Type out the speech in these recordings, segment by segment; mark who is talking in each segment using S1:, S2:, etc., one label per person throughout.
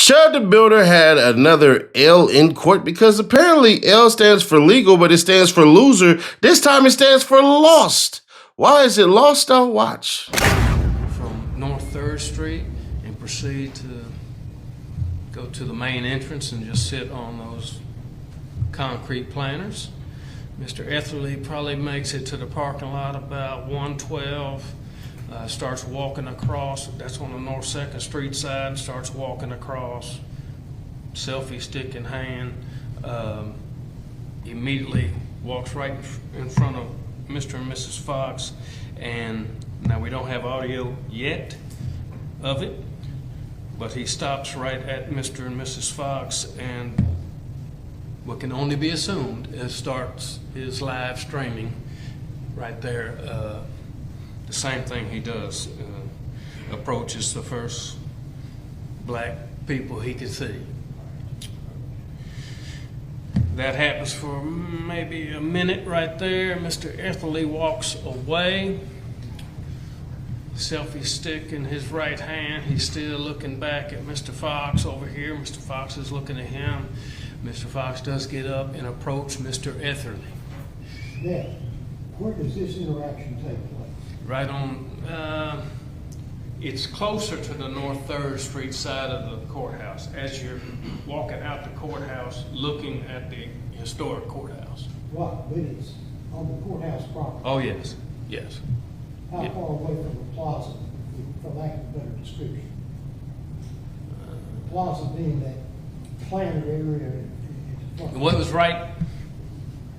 S1: Chud the Builder had another L in court because apparently L stands for legal, but it stands for loser. This time it stands for lost. Why is it lost, though? Watch.
S2: From North 3rd Street and proceed to go to the main entrance and just sit on those concrete planters. Mr. Etherly probably makes it to the parking lot about 1:12. Starts walking across, that's on the North 2nd Street side, starts walking across, selfie stick in hand, immediately walks right in front of Mr. and Mrs. Fox, and now we don't have audio yet of it, but he stops right at Mr. and Mrs. Fox, and what can only be assumed is starts his live streaming right there. The same thing he does, approaches the first black people he can see. That happens for maybe a minute right there. Mr. Etherly walks away, selfie stick in his right hand. He's still looking back at Mr. Fox over here. Mr. Fox is looking at him. Mr. Fox does get up and approach Mr. Etherly.
S3: Yeah. Where does this interaction take place?
S2: Right on, it's closer to the North 3rd Street side of the courthouse as you're walking out the courthouse looking at the historic courthouse.
S3: Right, but it's on the courthouse property.
S2: Oh, yes, yes.
S3: How far away from the plaza, for lack of a better description? The plaza being that planted area at the front.
S2: What was right,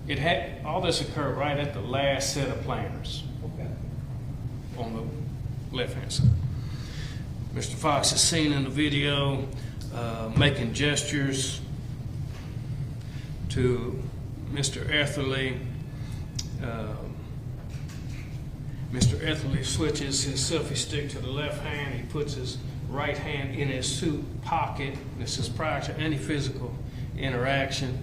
S2: it had, all this occurred right at the last set of planters.
S3: Okay.
S2: On the left-hand side. Mr. Fox is seen in the video making gestures to Mr. Etherly. Mr. Etherly switches his selfie stick to the left hand. He puts his right hand in his suit pocket. This is prior to any physical interaction.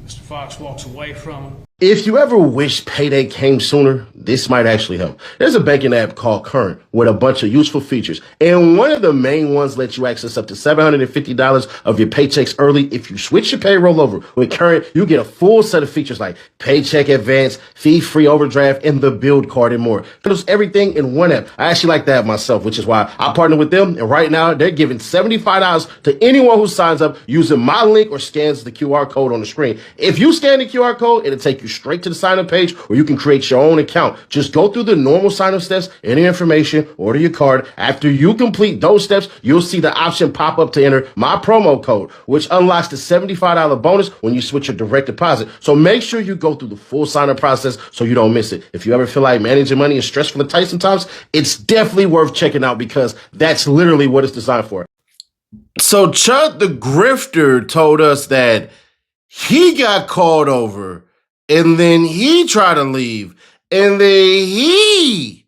S2: Mr. Fox walks away from him.
S1: If you ever wish payday came sooner, this might actually help. There's a banking app called Current with a bunch of useful features. And one of the main ones lets you access up to $750 of your paychecks early. If you switch your payroll over with Current, you get a full set of features like paycheck advance, fee-free overdraft, and the build card and more. There's everything in one app. I actually like that myself, which is why I partner with them. And right now, they're giving $75 to anyone who signs up using my link or scans the QR code on the screen. If you scan the QR code, it'll take you straight to the sign-up page where you can create your own account. Just go through the normal sign-up steps, enter information, order your card. After you complete those steps, you'll see the option pop up to enter my promo code, which unlocks the $75 bonus when you switch your direct deposit. So make sure you go through the full sign-up process so you don't miss it. If you ever feel like managing money is stressful and tight sometimes, it's definitely worth checking out because that's literally what it's designed for. So Chud the Grifter told us that he got called over and then he tried to leave, and then he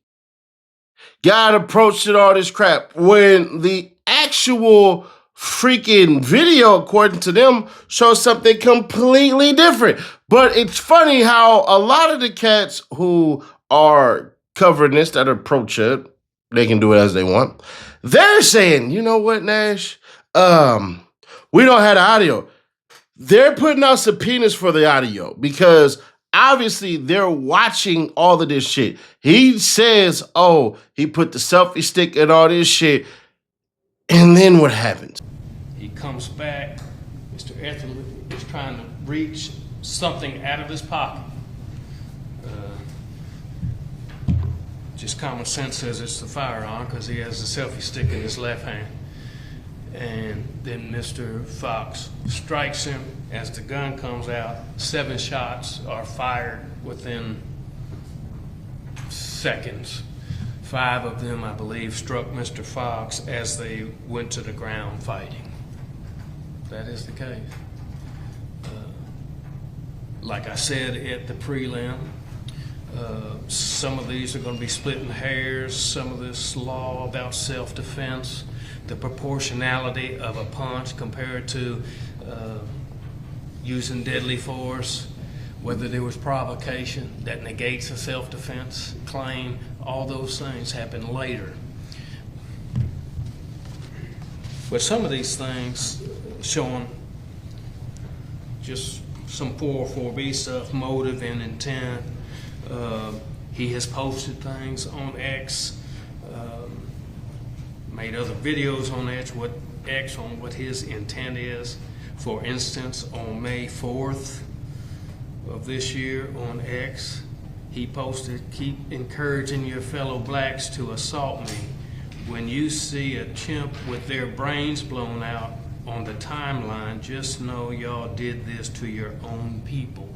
S1: got approached and all this crap when the actual freaking video, according to them, shows something completely different. But it's funny how a lot of the cats who are covering this that are pro-Chud, they can do it as they want. They're saying, you know what, Nash? We don't have the audio. They're putting out subpoenas for the audio because obviously they're watching all of this shit. He says, oh, he put the selfie stick and all this shit. And then what happens?
S2: He comes back. Mr. Etherly is trying to reach something out of his pocket. Just common sense says it's the firearm because he has the selfie stick in his left hand. And then Mr. Fox strikes him as the gun comes out. 7 shots are fired within seconds. 5 of them, I believe, struck Mr. Fox as they went to the ground fighting. That is the case. Like I said at the prelim, some of these are going to be splitting hairs. Some of this law about self-defense, the proportionality of a punch compared to using deadly force, whether there was provocation that negates a self-defense claim, all those things happen later. But some of these things showing just some 404B stuff, motive and intent. He has posted things on X, made other videos on X on what his intent is. For instance, on May 4th of this year on X, he posted, "Keep encouraging your fellow blacks to assault me. When you see a chimp with their brains blown out on the timeline, just know y'all did this to your own people."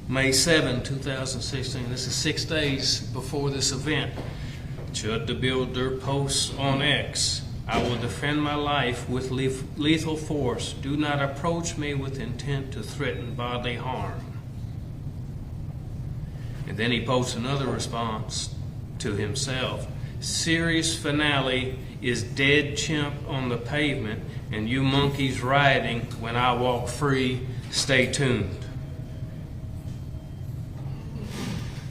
S2: May 7, 2016, this is 6 days before this event. Chud the Builder posts on X, "I will defend my life with lethal force. Do not approach me with intent to threaten bodily harm." And then he posts another response to himself. "Series finale is dead chimp on the pavement and you monkeys rioting when I walk free. Stay tuned."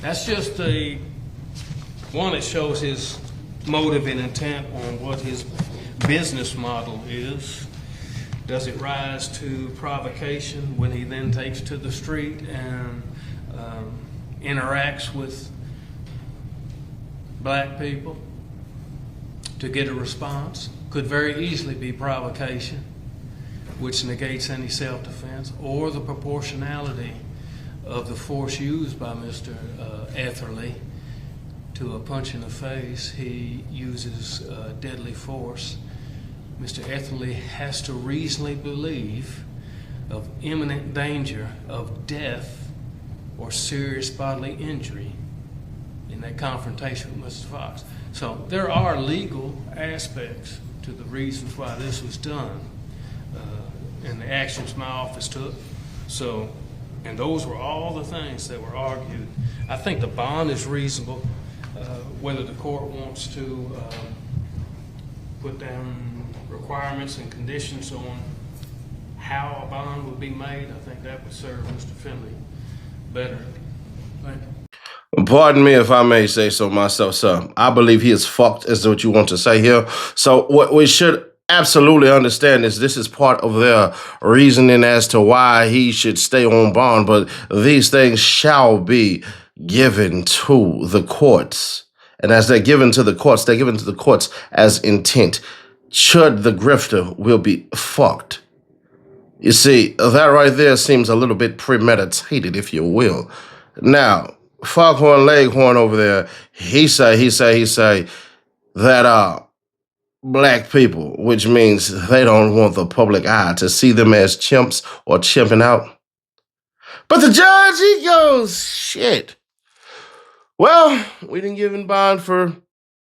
S2: That's just one that shows his motive and intent on what his business model is. Does it rise to provocation when he then takes to the street and interacts with black people to get a response? Could very easily be provocation, which negates any self-defense, or the proportionality of the force used by Mr. Etherly to a punch in the face. He uses deadly force. Mr. Etherly has to reasonably believe of imminent danger of death or serious bodily injury in that confrontation with Mr. Fox. So there are legal aspects to the reasons why this was done and the actions my office took. So, and those were all the things that were argued. I think the bond is reasonable. Whether the court wants to put down requirements and conditions on how a bond would be made, I think that would serve Mr. Finley better. Thank you.
S1: Pardon me if I may say so myself, sir. I believe he is fucked, is what you want to say here. So what we should absolutely understand is this is part of their reasoning as to why he should stay on bond, but these things shall be given to the courts. And as they're given to the courts, they're given to the courts as intent. Chud the grifter will be fucked. You see, that right there seems a little bit premeditated, if you will. Now, Foghorn Leghorn over there, he say that black people, which means they don't want the public eye to see them as chimps or chimping out. But the judge, he goes, shit. Well, we didn't give in bond for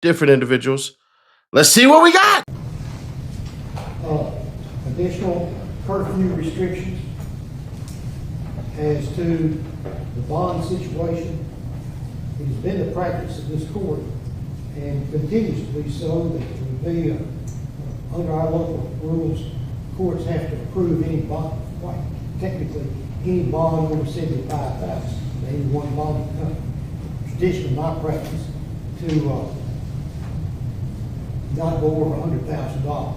S1: different individuals. Let's see what we got.
S3: Additional curfew restrictions as to the bond situation. It has been the practice of this court and continues to be so that it would be under our local rules, courts have to approve any bond, technically any bond over $75,000. Any one bond company. Traditionally, my practice to not go over $100,000.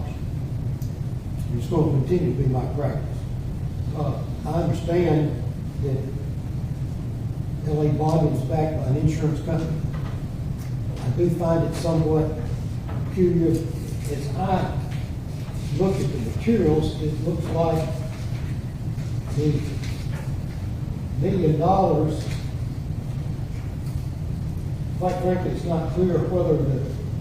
S3: It's going to continue to be my practice. I understand that LA bonding is backed by an insurance company. I do find it somewhat peculiar. As I look at the materials, it looks like the $1 million. Quite frankly, it's not clear whether the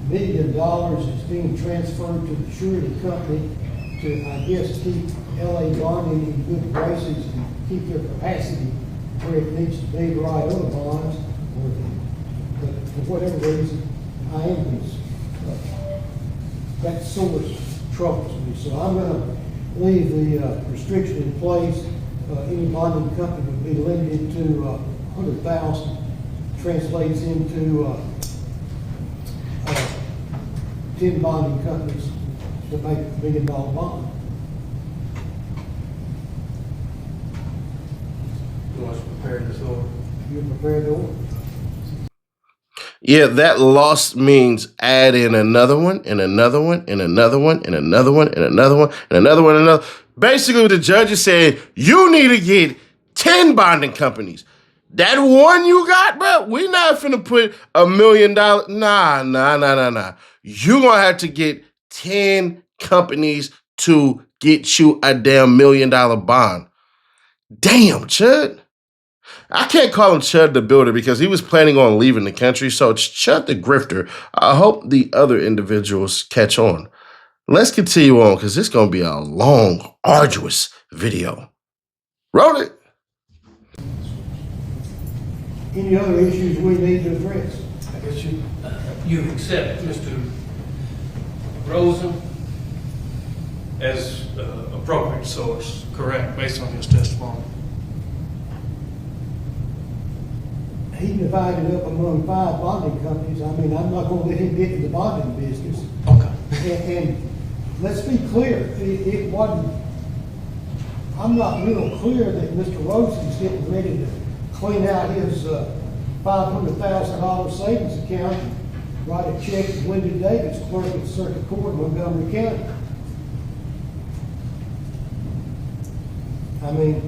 S3: $1 million is being transferred to the surety company to, I guess, keep LA bonding in good graces and keep their capacity where it needs to be to write other bonds, but for whatever reason, I am concerned. That source troubles me. So I'm going to leave the restriction in place. Any bonding company would be limited to $100,000. Translates into 10 bonding companies to make $1 million bond.
S4: prepare this order.
S3: You prepare the order.
S1: Yeah, that loss means add in another one, and another one, and another one, and another one, and another one, and another one, and another. Basically, what the judge is saying, you need to get 10 bonding companies. That one you got, bro, we not finna put $1 million. Nah. You gonna have to get 10 companies to get you a damn $1 million bond. Damn, Chud. I can't call him Chud the Builder because he was planning on leaving the country, so it's Chud the Grifter. I hope the other individuals catch on. Let's continue on because this is going to be a long, arduous video. Roll it.
S3: Any other issues we need to address?
S2: I guess you accept Mr. Rosen as appropriate source, correct, based on his testimony?
S3: He divided up among 5 bonding companies. I mean, I'm not gonna let him get in the bonding business.
S2: Okay.
S3: And let's be clear, it wasn't, I'm not real clear that Mr. Rosen's getting ready to clean out his $500,000 savings account and write a check to Wendy Davis, clerk at Circuit Court in Montgomery County. I mean,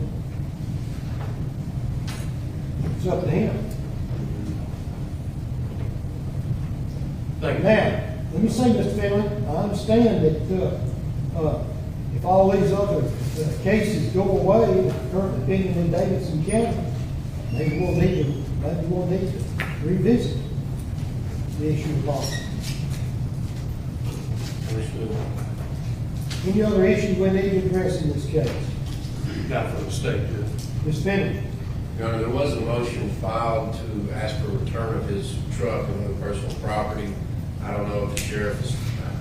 S3: it's up to him.
S2: Thank you.
S3: Now, let me say, Mr. Finley, I understand that if all these other cases go away, the current opinion in Davidson County, maybe we'll need to revisit the issue of law. Any other issues we need to address in this case?
S2: Not for the state, Judge.
S3: Ms. Finley?
S5: Your Honor, there was a motion filed to ask for return of his truck and other personal property. I don't know if the sheriff is,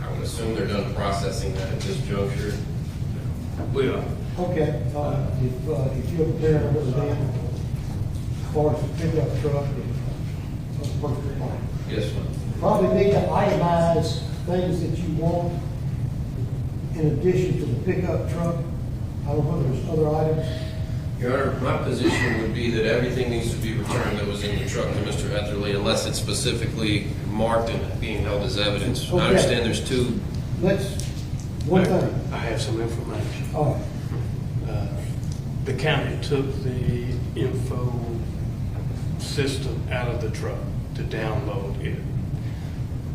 S5: I would assume they're done processing that at this juncture.
S2: We are.
S3: Okay, if you're prepared to put it in, as far as the pickup truck and personal property.
S5: Yes, sir.
S3: Probably need to itemize things that you want in addition to the pickup truck. I don't know if there's other items.
S5: Your Honor, my position would be that everything needs to be returned that was in the truck to Mr. Etherly unless it's specifically marked and being held as evidence.
S3: Okay.
S5: I understand there's two.
S3: One thing.
S2: I have some information.
S3: All right.
S2: The county took the info system out of the truck to download it.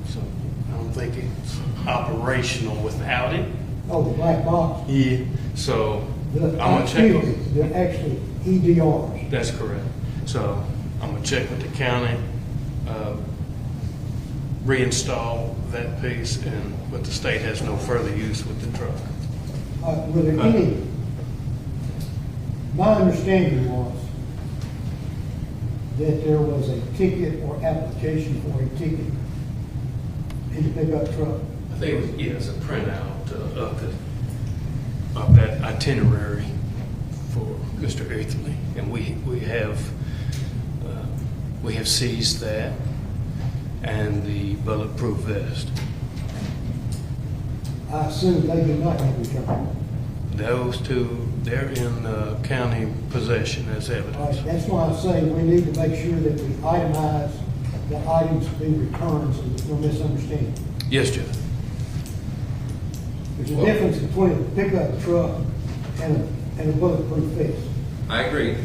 S2: So I don't think it's operational without it.
S3: Oh, the black box.
S2: Yeah. So I'm gonna
S3: Excuse
S2: check.
S3: me, they're actually EDRs.
S2: That's correct. So I'm gonna check with the county, reinstall that piece, but the state has no further use with the truck.
S3: Were there any, my understanding was that there was a ticket or application for a ticket in the pickup truck.
S2: I think it was, yeah, it's a printout of that itinerary for Mr. Etherly, and we have seized that and the bulletproof vest.
S3: I assume they did not have returned.
S2: Those two, they're in county possession as
S3: All right,
S2: evidence.
S3: that's why I'm saying we need to make sure that we itemize the items to be returned so there's no misunderstanding.
S2: Yes, Judge.
S3: There's a difference between a pickup truck and a bulletproof vest.
S5: I agree.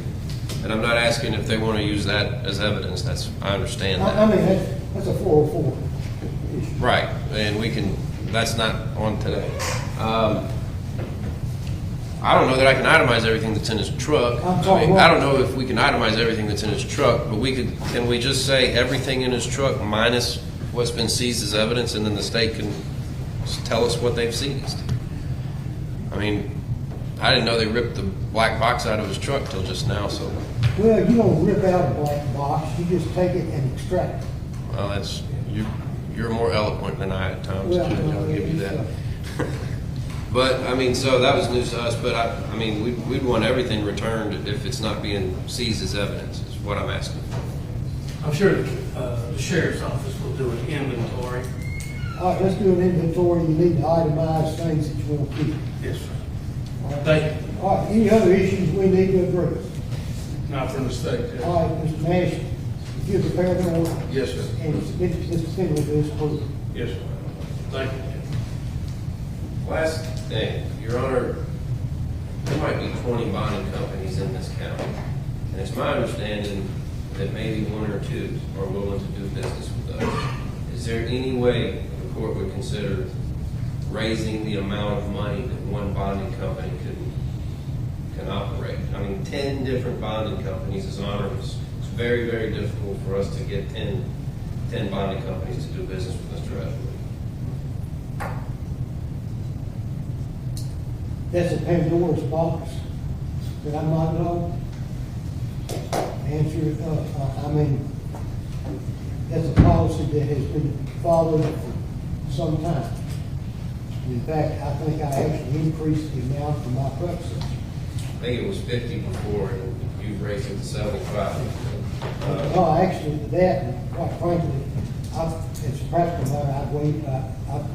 S5: And I'm not asking if they want to use that as evidence. I understand
S3: I
S5: that.
S3: mean, that's a 404 issue.
S5: Right, and that's not on today. I don't know that I can itemize everything that's in his truck. I don't know if we can itemize everything that's in his truck, but can we just say everything in his truck minus what's been seized as evidence, and then the state can tell us what they've seized? I mean, I didn't know they ripped the black box out of his truck till just now, so.
S3: Well, you don't rip out a black box, you just take it and extract it.
S5: Well, you're more eloquent than I at times,
S3: Well,
S5: Judge, I'll give you that. But, I mean, so that was news to us, but I mean, we'd want everything returned if it's not being seized as evidence, is what I'm asking for.
S2: I'm sure the sheriff's office will do an inventory.
S3: All right, let's do an inventory, you need to itemize things that you want to keep.
S2: Yes, sir.
S3: All right.
S2: Thank you.
S3: All right, any other issues we need to address?
S2: Not from the state, Judge.
S3: All right, Mr. Nash, if you prepare the order.
S2: Yes, sir.
S3: And submit it to Mr. Finley to his approval.
S2: Yes, sir. Thank you.
S5: Last thing, Your Honor, there might be 20 bonding companies in this county, and it's my understanding that maybe one or two are willing to do business with us. Is there any way the court would consider raising the amount of money that one bonding company can operate? I mean, 10 different bonding companies is onerous. It's very, very difficult for us to get 10 bonding companies to do business with Mr. Edward.
S3: That's a Pandora's box that I'm not going to answer. I mean, that's a policy that has been followed for some time. In fact, I think I actually increased the amount for my predecessor.
S5: I think it was 50 before, and you've raised it to 75.
S3: No, actually, that, and quite frankly, it's a practical matter. I've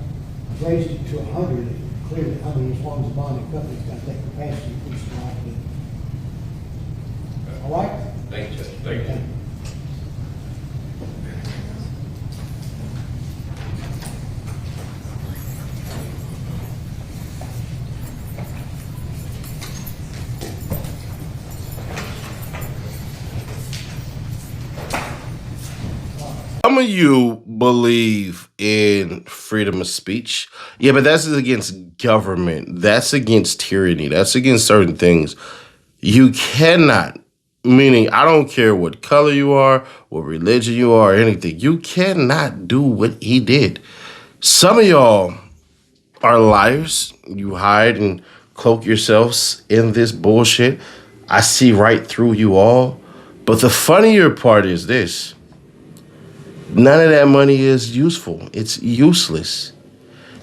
S3: raised it to 100. Clearly, I mean, as long as the bonding company's got that capacity, we should not do it. All right?
S5: Thank you, Judge. Thank you.
S1: Some of you believe in freedom of speech. Yeah, but that's against government. That's against tyranny. That's against certain things. You cannot, meaning I don't care what color you are, what religion you are, or anything. You cannot do what he did. Some of y'all are liars. You hide and cloak yourselves in this bullshit. I see right through you all. But the funnier part is this. None of that money is useful. It's useless.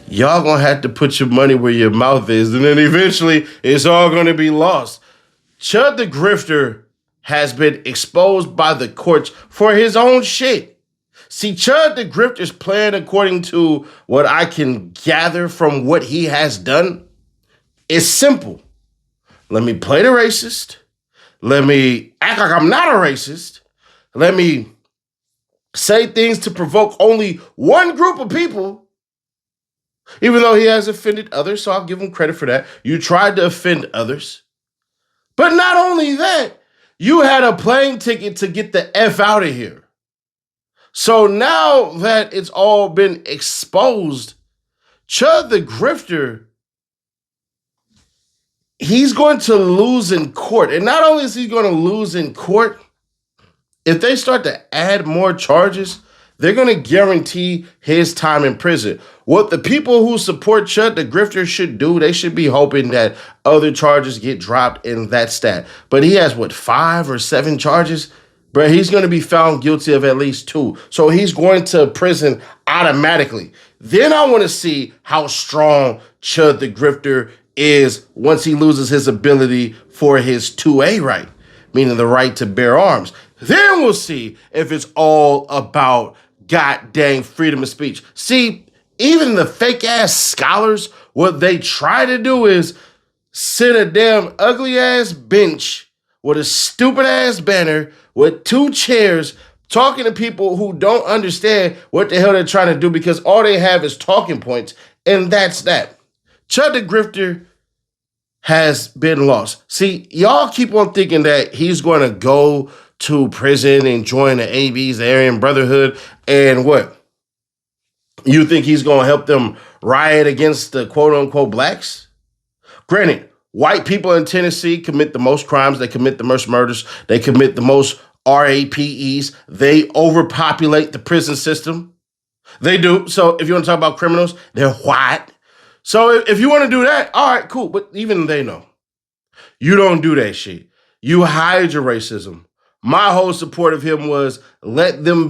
S1: Y'all gonna have to put your money where your mouth is, and then eventually it's all gonna be lost. Chud the Grifter has been exposed by the courts for his own shit. See, Chud the Grifter's plan, according to what I can gather from what he has done, is simple. Let me play the racist. Let me act like I'm not a racist. Let me say things to provoke only one group of people, even though he has offended others, so I'll give him credit for that. You tried to offend others. But not only that, you had a plane ticket to get the F out of here. So now that it's all been exposed, Chud the Grifter, he's going to lose in court. And not only is he going to lose in court, if they start to add more charges, they're going to guarantee his time in prison. What the people who support Chud the Grifter should do, they should be hoping that other charges get dropped in that stat. But he has, 5 or 7 charges? But he's going to be found guilty of at least 2. So he's going to prison automatically. Then I want to see how strong Chud the Grifter is once he loses his ability for his 2A right, meaning the right to bear arms. Then we'll see if it's all about god dang freedom of speech. See, even the fake ass scholars, what they try to do is sit a damn ugly ass bench with a stupid ass banner with 2 chairs talking to people who don't understand what the hell they're trying to do because all they have is talking points, and that's that. Chud the Grifter has been lost. See, y'all keep on thinking that he's going to go to prison and join the ABs, the Aryan Brotherhood, and what? You think he's going to help them riot against the quote-unquote blacks? Granted, white people in Tennessee commit the most crimes. They commit the most murders. They commit the most RAPEs. They overpopulate the prison system. They do. So if you want to talk about criminals, they're white. So if you want to do that, all right, cool. But even they know. You don't do that shit. You hide your racism. My whole support of him was let them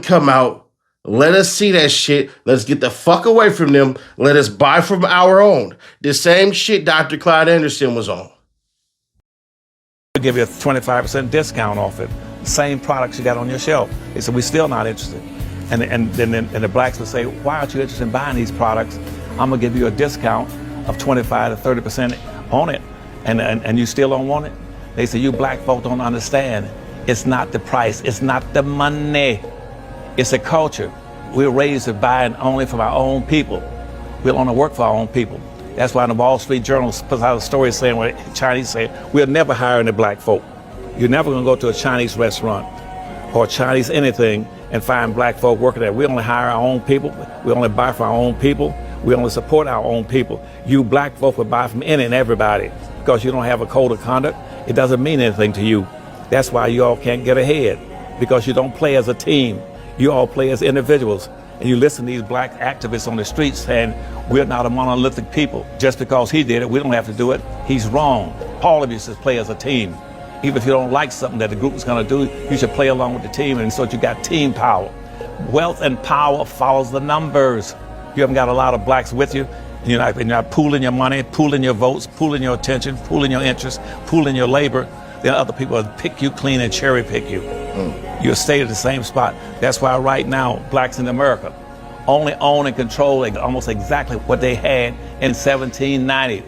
S1: come out. Let us see that shit. Let's get the fuck away from them. Let us buy from our own. The same shit Dr. Clyde Anderson was on.
S4: We'll give you a 25% discount off it. Same products you got on your shelf. They said, we're still not interested. And then the blacks would say, why aren't you interested in buying these products? I'm gonna give you a discount of 25 to 30% on it. And you still don't want it? They say, you black folk don't understand. It's not the price. It's not the money. It's a culture. We're raised to buy only from our own people. We'll only work for our own people. That's why the Wall Street Journal puts out a story saying, what Chinese say, we'll never hire any black folk. You're never gonna go to a Chinese restaurant or Chinese anything and find black folk working there. We only hire our own people. We only buy from our own people. We only support our own people. You black folk will buy from any and everybody because you don't have a code of conduct. It doesn't mean anything to you. That's why you all can't get ahead, because you don't play as a team. You all play as individuals. And you listen to these black activists on the streets saying, we're not a monolithic people. Just because he did it, we don't have to do it. He's wrong. All of you should play as a team. Even if you don't like something that the group is going to do, you should play along with the team. And so you got team power. Wealth and power follows the numbers. You haven't got a lot of blacks with you. You're not pooling your money, pooling your votes, pooling your attention, pooling your interests, pooling your labor. Then other people will pick you clean and cherry pick you. You'll stay at the same spot. That's why right now, blacks in America only own and control almost exactly what they had in 1790.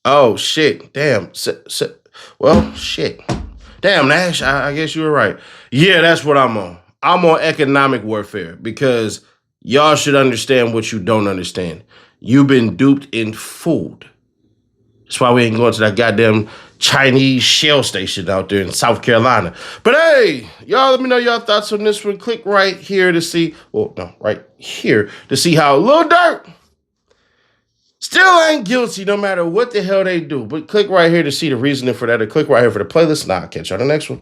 S1: Oh, shit. Damn. Well, shit. Damn, Nash, I guess you were right. Yeah, that's what I'm on. I'm on economic warfare because y'all should understand what you don't understand. You've been duped and fooled. That's why we ain't going to that goddamn Chinese shell station out there in South Carolina. But hey, y'all let me know your thoughts on this one. Click right here to see, well, no, right here to see how Lil Durk still ain't guilty no matter what the hell they do. But click right here to see the reasoning for that. Or click right here for the playlist. Nah, I'll catch you on the next one.